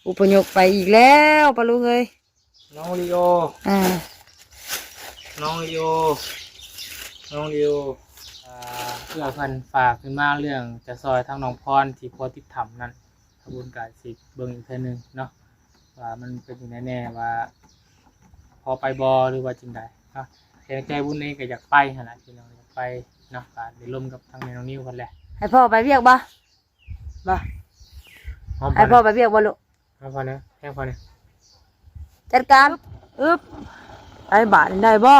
อุปยกไปอีกแล้วปะลุงเอ้ยน้องลีโอน้องลีโอน้องลีโอเพื่อเพิ่นฝากขึ้นมาเรื่องจะซอยทางน้องพรที่พอติดถ้ำนั่นขบวนการสิเบิ่งอีกเทื่อนึงเนาะว่ามันเป็นยังไงแน่ว่าพอไปบ่หรือว่าจังไดเนาะแต่ใจบุญนี้ก็อยากไปหั่นน่ะพี่น้องอยากไปเนาะก็ได้ร่วมกับทางแม่น้องนิ้วเพิ่นแหละให้พ่อไปเวียกบ่ให้พ่อไปเวียกบ่ลูกพอนะแค่พอนะจัดการไอ้บาทได้บ่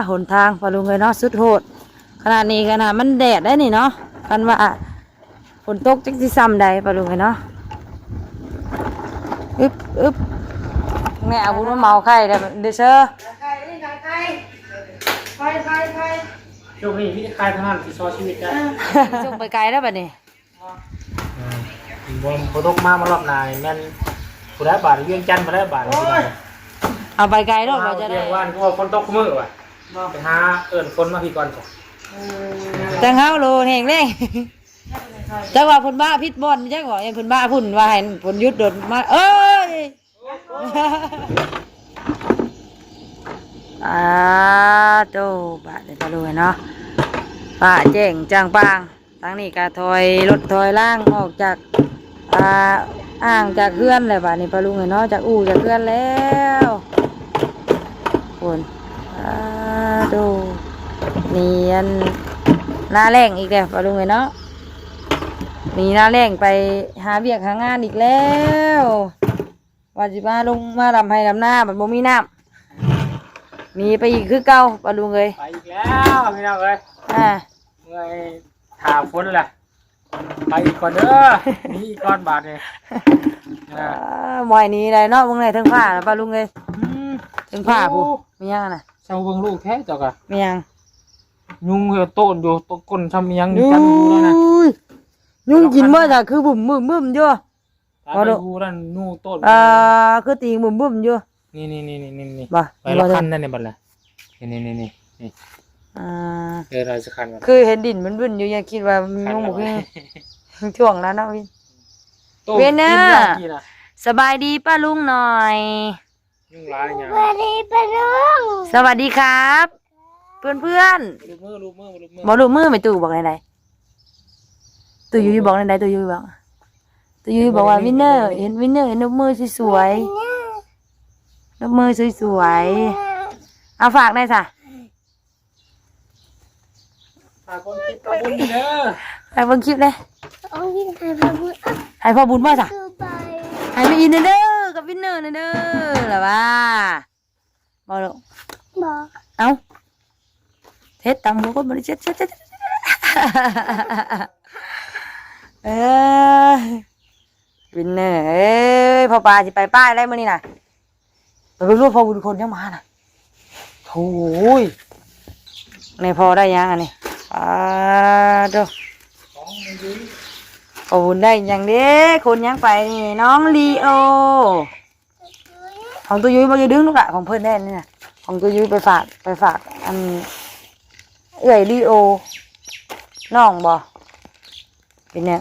หนทางปะลุงเลยเนาะสุดโหดขนาดนี้ขนาดมันแดดได้นี่เนาะกันว่าฝนตกจักสิซ้ำใดปะลุงเลยเนาะแม่เอาบุญมาเมาไข่เด้อเชอไข่ช่วงนี้พี่จะคลายทางนั้นที่ซอชีวิตได้ส่งไปไกลแล้วบัดนี้บนพอตกมารอบนายแม่นผู้ได้บาทเวียงจันทร์มาได้บาทเอาไปไกลแล้วเราจะได้ว่านก็ฝนตกมือว่ะไปหาคนมาพี่ก่อนก่อนจังเฮาโลแห่งแรงจังว่าผลบ้าพิษบอลจังว่าอย่างผลบ้าพุ่นว่าเห็นผลยุดโดดมาโตบาดเลยตะลุยเนาะป้าแจ้งจางปางทั้งนี้ก็ถอยรถถอยล่างออกจากอ่างจากเพื่อนเลยบาดนี้ปะลุงเนาะจากอู่จากเพื่อนแล้วคนดูเนียนหน้าแรงอีกแล้วปะลุงเนาะมีหน้าแรงไปหาเวียกหางานอีกแล้วว่าจิมาลงมาลำให้ลำหน้ามันบ่มีน้ำมีไปอีกคือเก่าปะลุงเลยไปอีกแล้วพี่น้องเลยเมื่อถามฝนแหละไปอีกก่อนเด้อมีอีกก้อนบาทเลยหมอยนี้ได้เนาะมึงไหนทั้งผ้าปะลุงเลยทั้งผ้าผู้มียังน่ะเจ้าเบิ่งลูกแท้จักอะมียังยุงเหรอโต้นอยู่ตกก้นทำยังกันดูแล้วนะยุงกินเมื่อจะคือบุ่มบึ้มอยู่พอดูนั่นนู่ต้นคือตีบุ่มอยู่นี่บ่ไปละคันนั่นเนี่ยบัดละนี่เราจะคันคือเห็นดินมันบึ้นอยู่ยังคิดว่ายุงบุกช่วงนั้นนะเวนน่ะสบายดีป้าลุงหน่อยยุงร้ายเนี่ยสวัสดีป้าลุงสวัสดีครับเพื่อนลูกมือไม่ตู่บอกไหนตู่ยูบอกไหนตู่ยูบอกว่าวินเนอร์เห็นนกมือสวยนกมือสวยเอาฝากได้จ้ะฝากคนคิดกับบุญเด้อให้เบิ่งคลิปเลยให้พ่อบุญมาจ้ะให้ไม่อินเด้อกับวินเนอร์เด้อหรอว่าบอกลูกเอาเทสตังค์ก็บริเช็ดวินเนอร์พ่อปลาจะไปป้ายอะไรมื่อนี่น่ะไปรู้พ่อบุญคนยังมาน่ะโถ่ในพอได้ยังอันนี้ดูพ่อบุญได้ยังเด้คนยังไปนี่น้องลีโอของตัวยุ้ยมาอยู่ดึงลูกอะของเพื่อนแน่นี่น่ะของตัวยุ้ยไปฝากอันลีโอน้องบ่เป็นเนี่ย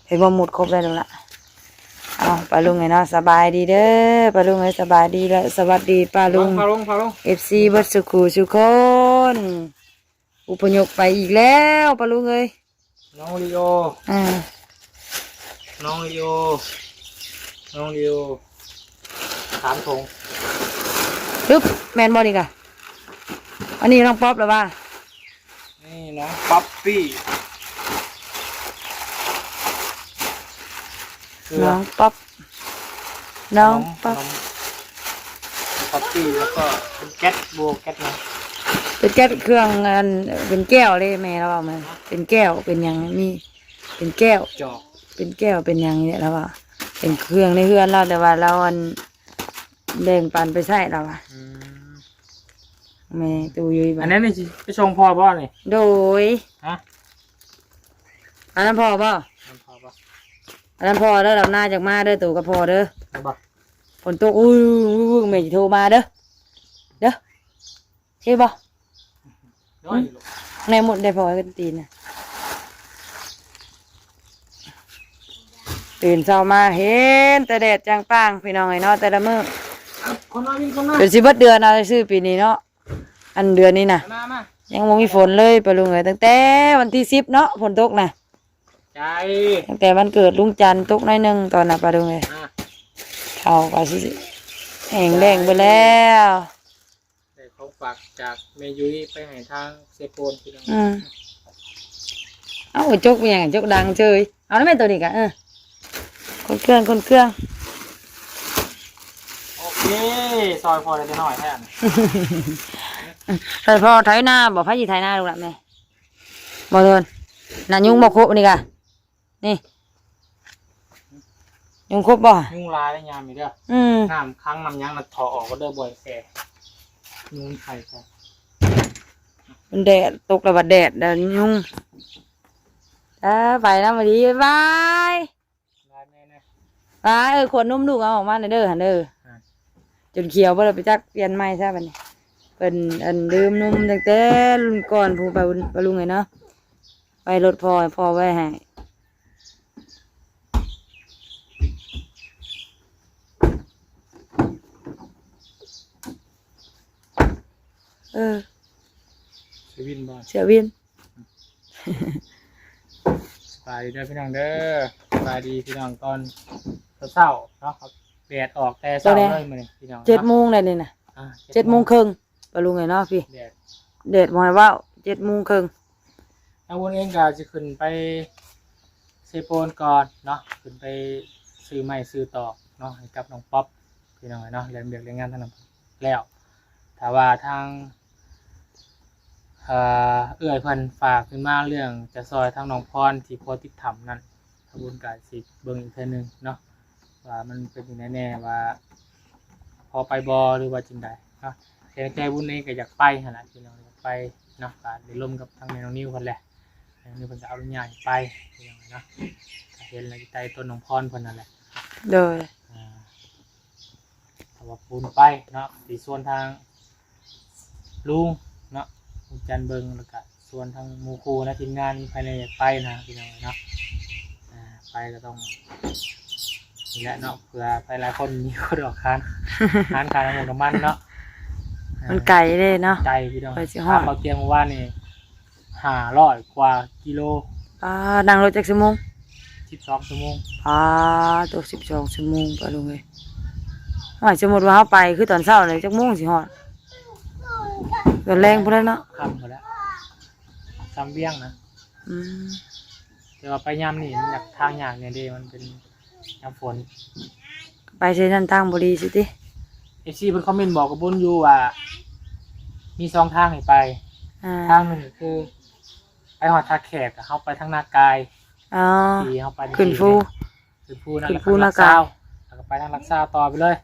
เห็นว่าหมดครบเลยลูกละเอาป้าลุงไงเนาะสบายดีเด้อป้าลุงไงสบายดีแล้วสวัสดีป้าลุงFC บัดสุขุสุคนอุปยกไปอีกแล้วป้าลุงเอ้ยน้องลีโอ3 ถุงแมนบอดีกะอันนี้น้องป๊อปหรือว่านี่น้องป๊อปปี้น้องป๊อปปี้แล้วก็เป็นแก๊สบวกแก๊สนะเป็นแก๊สเครื่องเป็นแก้วเลยแม่เราบอกมันเป็นแก้วเป็นอย่างนี้เป็นแก้วจอกเป็นแก้วเป็นอย่างนี้แล้วว่าเป็นเครื่องในเฮือนเราแต่ว่าเราแบ่งปันไปใส่เราแม่ตูยุยอันนั้นนี่ไปชงพ่อบ่นี่โดยอันนั้นพ่อบ่อันนั้นพ่อเด้อเราหน้าจากมาเด้อตู่กับพ่อเด้อฝนตกแม่จะโทรมาเด้อ เคบ่ น้อยลูก ในหมดได้พอกันตีนน่ะตื่นเช้ามาเห็นแต่แดดจางปางพี่น้องไอ้เนาะแต่ละมื้อ คนมาวิ่งคนมา เป็นสิเบิดเดือนเอาซื้อปีนี้เนาะอันเดือนนี้น่ะ มา ยังบ่มีฝนเลยปะลุงเอ้ยตั้งแต่วันที่10เนาะฝนตกน่ะ ใจ ตั้งแต่วันเกิดลุงจันทร์ตกหน้อยหนึงตอนน่ะปะลุงเอ้ย อ่ะ เขาก็สิแห้งแล้งไปแล้ว ได้ของฝากจากเมยุ้ยไปให้ทางเซโปนพี่น้อง เอาจกเป็นอย่างจกดังเฉยเอาแล้วแม่ตัวนี้กะคนเครื่อง โอเคซอยพอได้หน่อยแท้ แต่พอไถนาบอกพระยีไถนาลูกละแม่บอกโดนน่ะยุงบอกครบนี่กะนี่ยุงครบบ่ ยุ่งลายได้ยามมีเด้อ น้ำค้างน้ำยังมันถอออกก็เด้อบ่อยแค่ยุ่งไข่ใช่ มันแดดตกแล้วบัดแดดเดี๋ยวยุงไปแล้วมาดีบาย ลายแม่นะ บายขวดนมลูกเอาออกมาหน่อยเด้อหันเด้อจนเขียวบ่เลยไปจักเปลี่ยนใหม่ซะบัดนี้เป็นอันดื่มนมตั้งแต่รุ่นก่อนผู้ไปลุงไงเนาะไปรถพอไว้ให้สวินบ่อย เสียวิน สบายดีเด้อพี่น้องเด้อสบายดีพี่น้องตอนเช้าเนาะครับแดดออกแต่เช้าเลยมื้อนี้พี่น้อง 7 โมงเลยนี่นะ 7 โมงครึ่งไปลุงไงเนาะพี่ แดด เดดมอยว่า7 โมงครึ่ง ทางวนเองก็จะขึ้นไปเซโปนก่อนเนาะขึ้นไปซื้อไม้ซื้อตอกเนาะให้กับน้องป๊อปพี่น้องเนาะเรียนเบียกเรียนงานทางนั้นแล้วถ้าว่าทางเอื้อยเพิ่นฝากขึ้นมาเรื่องจะซอยทางน้องพรที่พอติดถ้ำนั่นขบวนการสิเบิ่งอีกเทื่อนึงเนาะว่ามันเป็นยังไงแน่ว่าพอไปบ่หรือว่าจังใดเนาะแต่ใจบุญเองก็อยากไปหั่นล่ะพี่น้องอยากไปเนาะก็ได้ร่วมกับทางแม่น้องนิวเพิ่นแหละน้องนิวเพิ่นก็เอาลูกใหญ่ไปพี่น้องเนาะก็เห็นแล้วใจต้นน้องพรเพิ่นนั่นแหละ โดย ถ้าว่าปูนไปเนาะสีส่วนทางลุงเนาะลุงจันเบิงแล้วก็ส่วนทางหมูครูและทีมงานภายในอยากไปนะพี่น้องเนาะไปก็ต้องนี่แหละเนาะเผื่อไปหลายคนมีคนออกค้าน ค้านการน้ำมันน้ำมันเนาะ มันไกลเลยเนาะ ใจพี่น้อง ไปสิฮอด ถ้าเราเตรียมมาว่านี่500 กว่ากิโล นั่งรถจักรชั่วโมง 12 ชั่วโมง ตัว12 ชั่วโมงไปลุงเลยว่าสมมติว่าเขาไปคือตอนเช้าเลยจักโมงสิฮอดตอนแรงพุ่นแล้วเนาะ ค่ำหมดแล้วซ้ำเบี้ยงนะ อืม แต่ว่าไปยามนี่มันอยากทางอย่างเนี่ยเดีมันเป็นยามฝน ไปเส้นทางบ่ดีสิติ เพิ่นคอมเมนต์บอกกับบุญอยู่ว่ามี2ทางให้ไปทางหนึงคือไปหอดท่าแขกเข้าไปทางนากาย อ๋อ ที่เข้าไป ขึ้นฟู ขึ้นฟูนั่น ขึ้น แล้ว ภู ก็ นา ลัก กา ซาวแล้วก็ไปทางลักซาวต่อไปเลย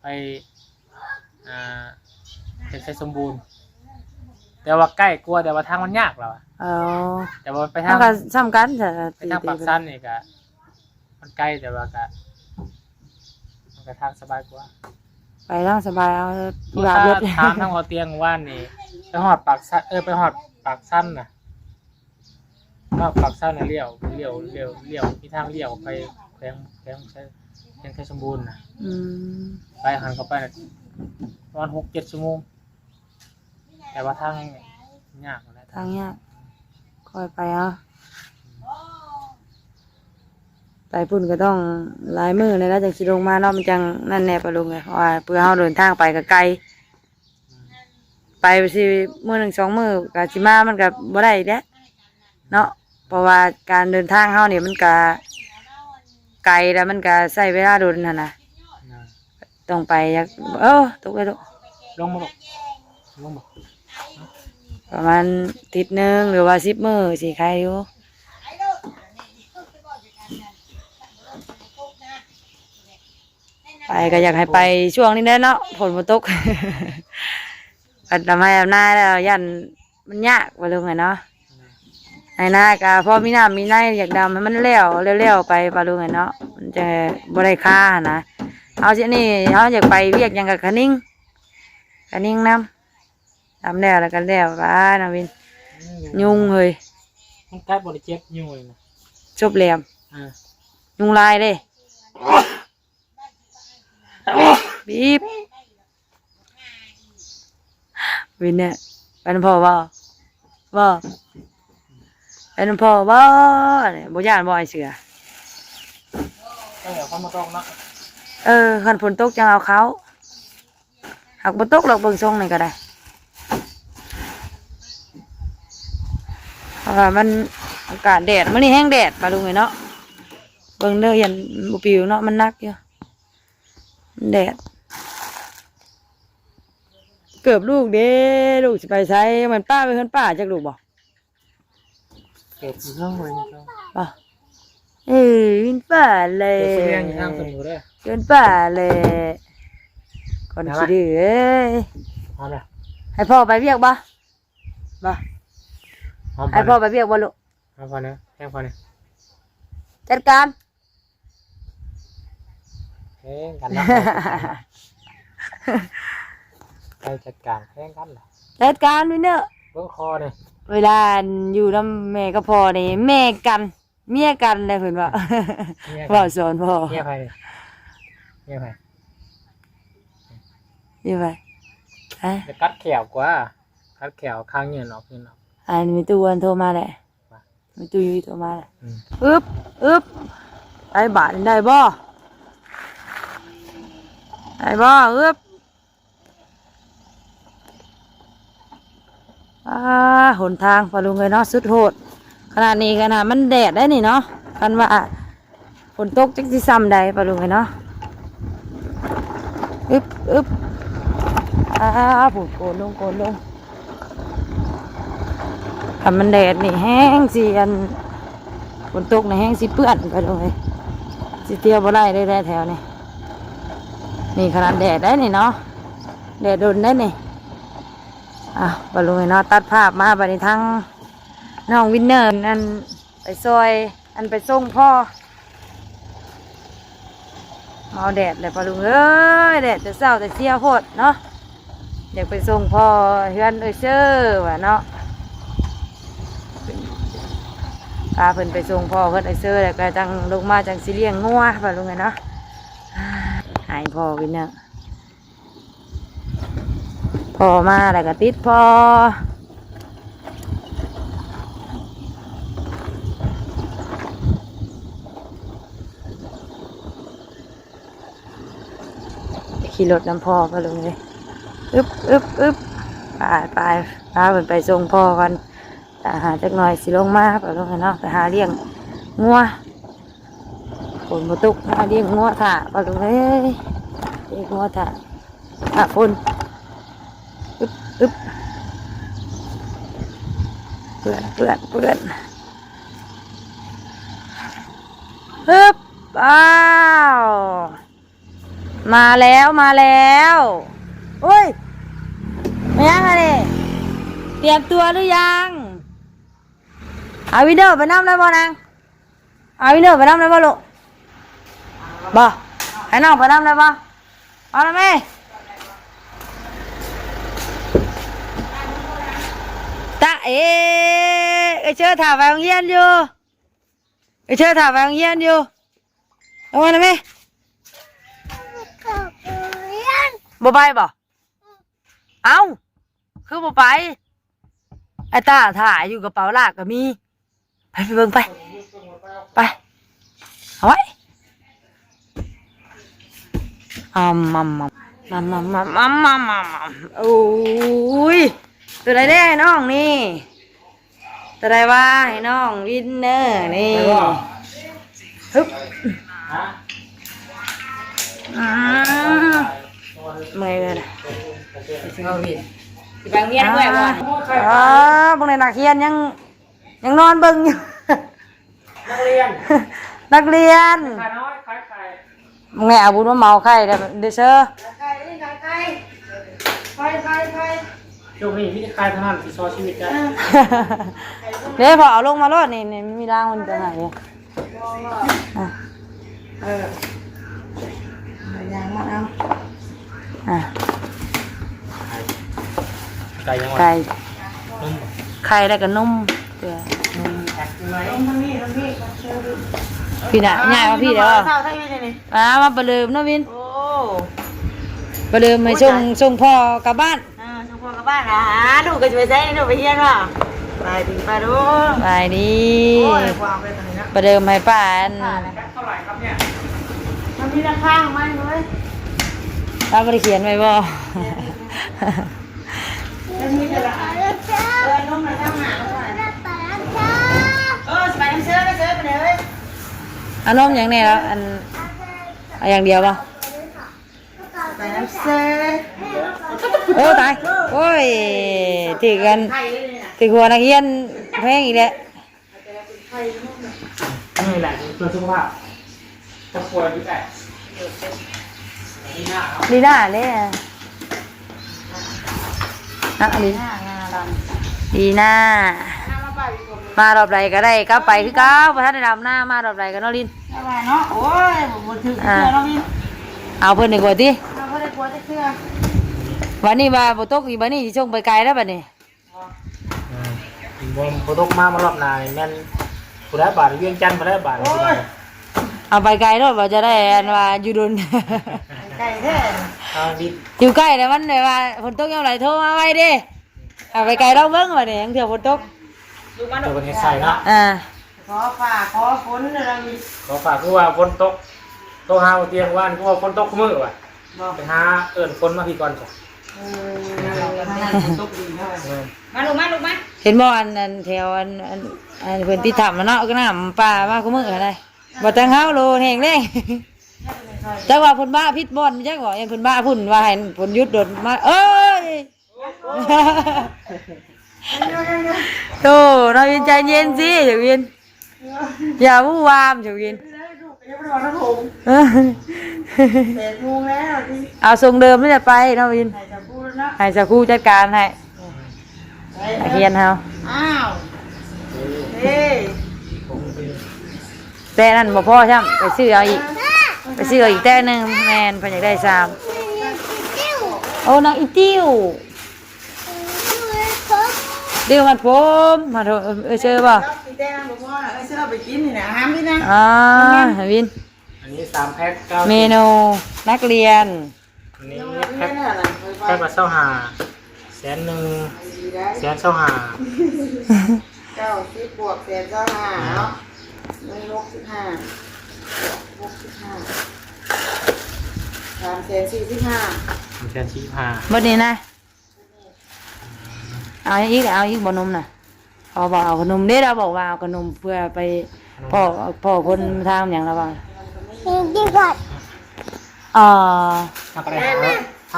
ไปเป็นไซสมบูรณ์ แต่ว่าใกล้กลัวแต่ว่าทางมันยากแล้วอะ อ๋อ แต่ว่าไปทา ทาง งกันซ้ำกันจ้ะ ไปทางปากสั้นนี่ก็มันใกล้แต่ว่าก็มันก็ทางสบายกว่า ไปทางสบายเอา ถ้า บาปรถ ถามทางหัวเตียงว่านนี่ไปหอดปากสั้นไปหอดปากสั้นน่ะว่าปากสั้นน่ะเลี้ยวมีทางเลี้ยวไปแขวงสมบูรณ์น่ะ อืม ไปหันเข้าไปน่ะประมาณ6-7 ชั่วโมงแต่ว่าทางยากนะ ทางยากค่อยไปเอาไปพุ่นก็ต้องหลายมื้อเลยนะจังสิลงมาเนาะมันจังนั่นแน่ปะลุงเลยเพราะว่าเพื่อเฮาเดินทางไปก็ไกล ไปสิมื้อ1 2มื้อก็สิมามันก็บ่ได้เด้เนาะเพราะว่าการเดินทางเฮานี่มันก็ไกลแล้วมันก็ใช้เวลาโดนหั่นน่ะต้องไปอยากตกเลยตก ลงมาบอกลงมา ประมาณอาทิตย์หนึงหรือว่า10 มื้อสิใครอยู่ไปก็อยากให้ไปช่วงนี้แหละเนาะฝนบ่ตก ก็ทำให้หน้าแล้วยันมันยากว่าลงไงเนาะไอ้หน้ากะพอมีน้ำมีในอยากดำให้มันเลี้ยวไปปลาลงไงเนาะมันจะบ่ได้ค่านะเอาเช่นนี้เขาอยากไปเรียกหยังกับคะนิ่งน้ำ ทำแล้วกันแล้วป้าน้องวินยุงเฮ้ย มันกัดบริเจ็บยุ่งเลยนะ จบแหลม อ่า ยุงลายเลยบีบวินเนี่ยเป็นพ่อบ่เป็นพ่อบ่เนี่ยบ่ย่านบ่ไอเสือ ก็เดี๋ยวเขามาต้องนะ คันฝนตกจังเอาเขาหากบ่ตกหรอกเบิ่งทรงนี่ก็ได้เพราะว่ามันอากาศแดดมื้อนี้แห้งแดดปลาลุงเนาะเบิ่งเด้อยันบ่ปิวเนาะมันนักอยู่แดดเกือบลูกเด้ลูกสิไปไสมันป้าไปเพิ่นป้าจักลูกบ่ เก็บเรื่องเลยครับ ป่ะวินป่าเลย เดี๋ยวเสียงทางสมุนเลย วินป่าเลยคนขี้ดื้อเอ้ย เอาละ ให้พ่อไปเวียกบ่ให้พ่อไปเวียกบ่ลูก เอาพอนะแค่พอนะ จัดการ แข่งกันนะไปจัดการแข่งกันเหรอ จัดการวินเนอร์ เบื้องคอเนี่ย เวลาอยู่นำแม่ก็พ่อนี่แม่กันเมียกันเลยเพิ่นว่าว่าสอนพ่อ เงียบไปเลยเงียบไป อยู่ไปฮะ จะกัดแขวกว่ากัดแขวข้างเงินออกเงินออก อันมีตู้อันโทรมาแหละมีตู้อยู่โทรมาแหละ อืม อึบได้บาทได้บ่อึบหนทางปลาลุงเลยเนาะสุดโหดขนาดนี้ขนาดมันแดดได้นี่เนาะกันว่าฝนตกจักสิซ้ำใดปลาลุงเลยเนาะอึบผุดโกนลงถ้ามันแดดนี่แห้งสิอันฝนตกนี่แห้งสิเปื้อนปลาลุงเลยสิเที่ยวบ่ได้ได้แถวนี่นี่ขนาดแดดได้นี่เนาะแดดโดนได้นี่บอลลูนเนาะตัดภาพมาบัดนี้ทั้งน้องวินเนอร์อันไปซอยอันไปส่งพ่อมาเอาแดดเลยบอลลูนเอ้ยแดดแต่เศร้าแต่เสียโพดเนาะอยากไปส่งพ่อเฮือนเชื่อว่ะเนาะพาเพิ่นไปส่งพ่อเพิ่นเชื่อแล้วก็จังลงมาจังสิเลี้ยงงัวบอลลูนเนาะหายพ่อวินเนอร์พอมาแล้วก็ติดพอขี่รถน้ำพ่อก็ลงเลยอึบไปพาไปส่งพ่อกันหาจักหน่อยสิลงมาไปลงกันเนาะไปหาเลี้ยงงัวฝนมาตกหาเลี้ยงงัวถ่าไปลงเลยเลี้ยงงัวถ่าฝนอึบเปื่อนฮึบอ้าวมาแล้วอุ้ยไม่ยังไงเนี่ยเตรียมตัวหรือยังเอาวินเดอร์ไปน้ำได้บ่นางเอาวินเดอร์ไปน้ำได้บ่ลูกบ่ให้น้องไปน้ำได้บ่เอาละแม่ตาเเชื่อถามไปโรงเรียนอยู่เชื่อถามไปโรงเรียนอยู่เอาไว้นะแม่บ่ไปบ่เอาคือบ่ไปไอ้ตาถ่ายอยู่กระเป๋าลากก็มีไปเบิ่งไปเอาไว้โอ้ยตัวใดได้ให้น้องนี่ตัวใดว่าให้น้องวินเนอร์นี่ฮึบเมื่อยเลยนะเอาวินสิบางเงียนด้วยบ่บางในนักเรียนยังนอนเบิ่งอยู่นักเรียนขายน้อยขายไข่แม่เอาบุญมาเมาไข่เดี๋ยวเชื่อไข่ช่วงนี้พี่จะคลายทหารที่ซอชีวิตได้ เดี๋ยวพอเอาลงมาโลดนี่มีร่างมันจะหายยางมาเอา ไก่ยังไง ไก่ นุ่ม ไข่แล้วก็นมเกลือ นุ่ม พี่น่ะง่ายมาพี่เดี๋ยว เท่าเท่านี้นี่ มาประเดิมเนาะวิน โอ้ ประเดิมให้ส่งพ่อกลับบ้าน ชมพูกับบ้านนะดูก็จะไปใช้ดูไปเฮียนว่าไปถึงไปดู ไปดี โอ้ยความเป็นอะไรนะ ประเดิมให้ป้าอัน เท่าไหร่ครับเนี่ย มันมีราคาของมันเลย ป้าบ่ได้เขียนไว้บ่ มันมีแต่ละน้องมาทำหาไปน้ำเชื้อไปเชื้อไปเลย อันนมอย่างนี้แล้วอันเอาอย่างเดียวป่ะ ไปน้ำเชื้อ โอ้ตายโอ้ยตีกัน ไข่เลยเนี่ย ตีหัวนักเรียนแพงอีกแล้ว นี่แหละเพื่อสุขภาพจะป่วยหรือไงนี่หน้าครับ ดีหน้าเลยอะนักดี หน้างานดำ ดีหน้า หน้ามาป่าดีกว่า มารอบใดก็ได้ก็ไปคือเก้าประธานได้ดำหน้ามารอบใดก็นอลิน หน้ามาเนาะโอ้ยผมถือเสื้อเราพี่ เอาเพิ่นดีกว่าติ เราไม่ได้กลัวจะเสื้อ วันนี้ว่าบ่ตกอีกบัดนี้สิส่งไปไกลแล้วบัดนี้ ผมพอตกมามารอบนายแม่นผู้ได้บาทเวียงจันทร์ผู้ได้บาท เอาไปไกลแล้วว่าจะได้อันว่าอยู่ดุล ไก่แท้ เอาดิ อยู่ใกล้แต่มันแบบว่าฝนตกยังไหลโทรมาไว้เด้เอาไปไกลเราเบิ่งบัดนี้ยังเถื่อฝนตก ดูมัน ตัวนี้ใส่เนาะ ขอฝ่าขอฝนเรามี ขอฝากคือว่าฝนตกโตหาเตียงว่านคือว่าฝนตกมื้อว่ะ บอก ไปหาเอิ้นฝนมาพี่ก่อนจ้ะ ตกดีมาลูกมา เห็นบ่อันแถวอันเพิ่นติดถ้ำแล้วเนาะก็น้ำป่ามาคุมื้ออะไรบ่ตังเฮาโลแห้งแล้ง จักว่าเพิ่นบ้าพิษบ่อนจักว่าเพิ่นบ้าพุ่นว่าให้เพิ่นหยุดโดดมาเอ้ย โธ่เราวินใจเย็นสิเฉวินอย่าวู่วามเฉวิน 8 โมงแล้วที่ เอาทรงเดิมไม่จะไปเราวิน ใส่จะพูดแล้ว ให้สักครู่จัดการให้นักเรียนเฮา อ้าวเฮ้ย แต่นั่นบ่พอช่ำไปซื้อเอาอีกไปซื้อเอาอีกแต่หนึงแม่นเพิ่นอยากได้3โอ้นางอีติ้วเดี๋ยวมันผมมาโทรเชื่อป่ะ พี่แต้งบอกว่าเสื้อไปกินนี่นะห้ามพี่นะ วิน อันนี้3แพ็ค9 เมนูนักเรียน อันนี้แพ็คมาเศร้าหา100,000 100,000 90 บวกแสน25เนาะ165 345 145 บดนี้นะเอาอีกบนมน่ะพอบอกเอาขนมเด้เราบอกว่าเอาขนมเพื่อไปพ่อคนทางอย่างเราบ้างทำอ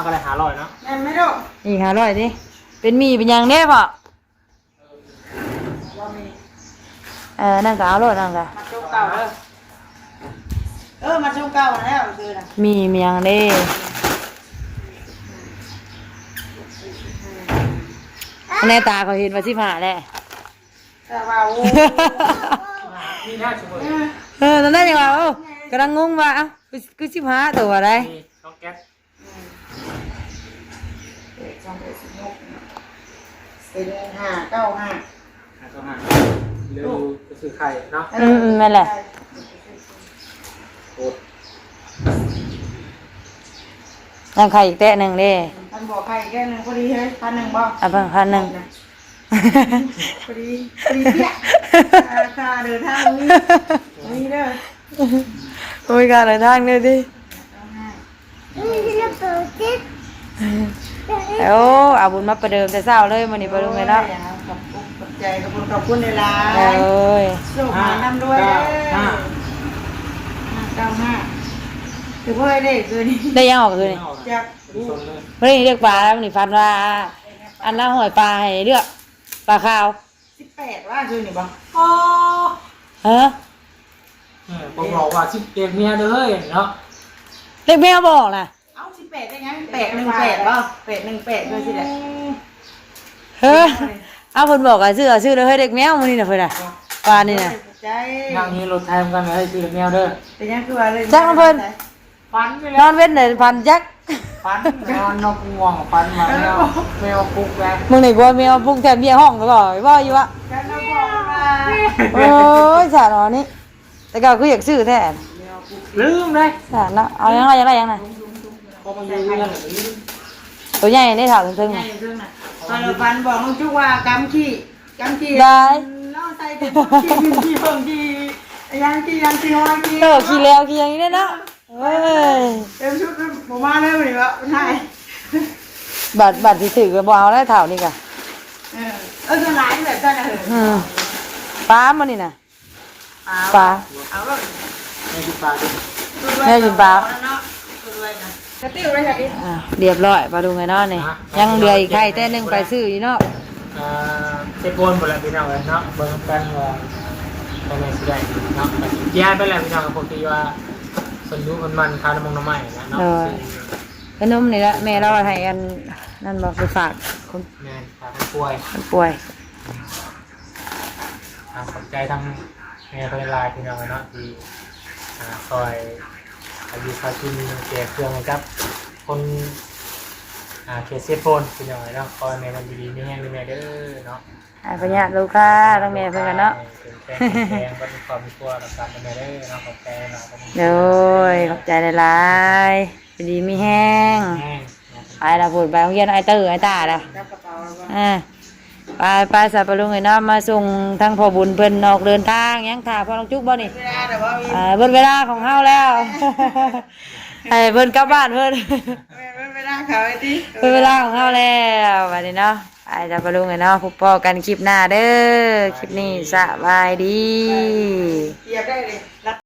ะไรหาลอยเนาะ แม่ไม่รู้ อีก500ดิเป็นมีเป็นอย่างเด้พ่อนั่นก็เอาโลดนั่นก็ มาจุกเก่ามาจุกเก่าแล้วคือนะ มีอย่างเด้ในตาเขาเห็นว่า15แหละ แต่ว่าโอ้ นี่น่าช่วย ตอนนั้นยังว่าเอ้ากำลังงงว่าเอ้าคือ15ตัวอะไร นี่ช็อกแก๊ส เป็น595 แล้วก็หาเร็วก็ซื้อไข่เนาะ นั่นแหละ โอ้ ยังไข่อีกแตะหนึ่งเด้ มันบอกใครแค่นึงพอดีเฮ้ย1,000บ่ อ่ะเพิ่ง1,000 พอดีเปี้ยค่าเดินทางนี่เด้อ โอ้ยการเดินทางเลยดิโอ้อาบุญมาประเดิมแต่เช้าเลยมื้อนี้ไปลุงเลยเนาะ ขอบใจขอบคุณในร้า เอ้ย ลูกหานำด้วย595คือเพื่อได้คือนี่ ได้ยังออกคือนี่ จาก มื้อนี้เรียกปลาแล้วมื้อนี้ฟันว่าอันละหอยปลาให้เลือกปลาขาว 18ว่าคือนี่บ่ อ๋อ ฮะ ผมบอกว่าชิปเปียกเมียเด้อเฮ้ยเนาะ เรียกแมวบอกน่ะ เอ้า18ได้ยัง818บ่818ด้วยสิแหละ เฮ้ยเอาเพิ่นบอกว่าซื้อเลยเฮ้ยเด็กแมวมื้อนี้น่ะเพิ่นน่ะปลานี่น่ะ ใจ นั่งนี้รถไทยกันเลยชื่อเมียเด้อ เป็นยังคือว่าเลย ฟันไป น แล้ อ วน เว้นเลยพันจัก ฟันนอนนกง่วงฟันมาแมวปลุกแล้ว มึงนี่กลัวแมวปลุกแถมเบี้ยห้องก็บ่บ่อยู่วะ กันแล้วบอกว่า โอ้ยสาดเอานี่แต่ก็คืออยากซื้อแท้ ลืมเลย สาดเนาะเอายังไงยังไงยังไง พอมันอยู่เรื่อง ตัวใหญ่นี่ถามถึง ใหญ่เรื่องน่ะตอนเราฟันบอกน้องจุกว่ากำขี้ ได้ เล่าใส่เป็นขี้เพิ่งขี้ยังขี้ห้อยขี้ เออขี่แล้วขี่อย่างนี้ได้เนาะเอ้ย เต็มชุดผมมาเลยวันนี้วะใช่ บัตรที่ถือก็บ่เอาแล้วเท่านี่กะ ก็หลายแบบนั้นเหรอ ป้ามันนี่น่ะป้า เอาแบบ ไม่ติดปลาดิ แม่กินปลา กระติ้วเลยค่ะดิ เรียบร้อยปลาดุงไงเนาะนี่ยังเหลืออีกไข่แต่หนึงไปซื้ออยู่เนาะ เจ็บปวดหมดแล้วพี่น้องเลยเนาะเบิ่งกันว่าไปไหนสิได้เนาะย้ายไปแล้วพี่น้องกับพวกที่ว่าสนยุคนมันข้าวน้ำมันน้ำใหม่นะเนาะ ขนมนี่ละแม่เราให้อันนั่นบอกไปฝากคน แม่ฝากคนป่วย คนป่วย ขอบใจทั้งแม่เป็นลายพี่น้องเนาะที่คอยอายุคากินเกี่ยเครื่องนะครับคนเคสเซฟโฟนพี่น้องเนาะคอยแม่มันดีๆไม่แห้งเลยแม่เด้อเนาะ ให้ปัญญาลูกค้าต้องแม่เพิ่นกันเนาะ เป็นแข็งบริความมีตัวรับการเป็นแม่เด้อเนาะขอบใจเนาะ โดยขอบใจหลายๆดีมีแห้ง แห้ง ไปละพูดไปโรงเรียนไอเตอร์ไอตาละ จับกระเป๋าแล้วก็ ไปสับปะรุงไอ้เนาะมาส่งทั้งพ่อบุญเพิ่นออกเดินทางยังถ่าพ่อน้องจุกบ่นี่ เวลาแต่ว่ามี เบิ่นเวลาของเฮาแล้ว ให้เพิ่นกลับบ้านเพิ่น เวลาเขาไอ้ที่ เป็นเวลาของเฮาแล้วบัดนี้เนาะไปสับปะรุงไอ้เนาะพบพ่อกันคลิปหน้าเด้อคลิปนี้สบายดี เหยียบได้เลย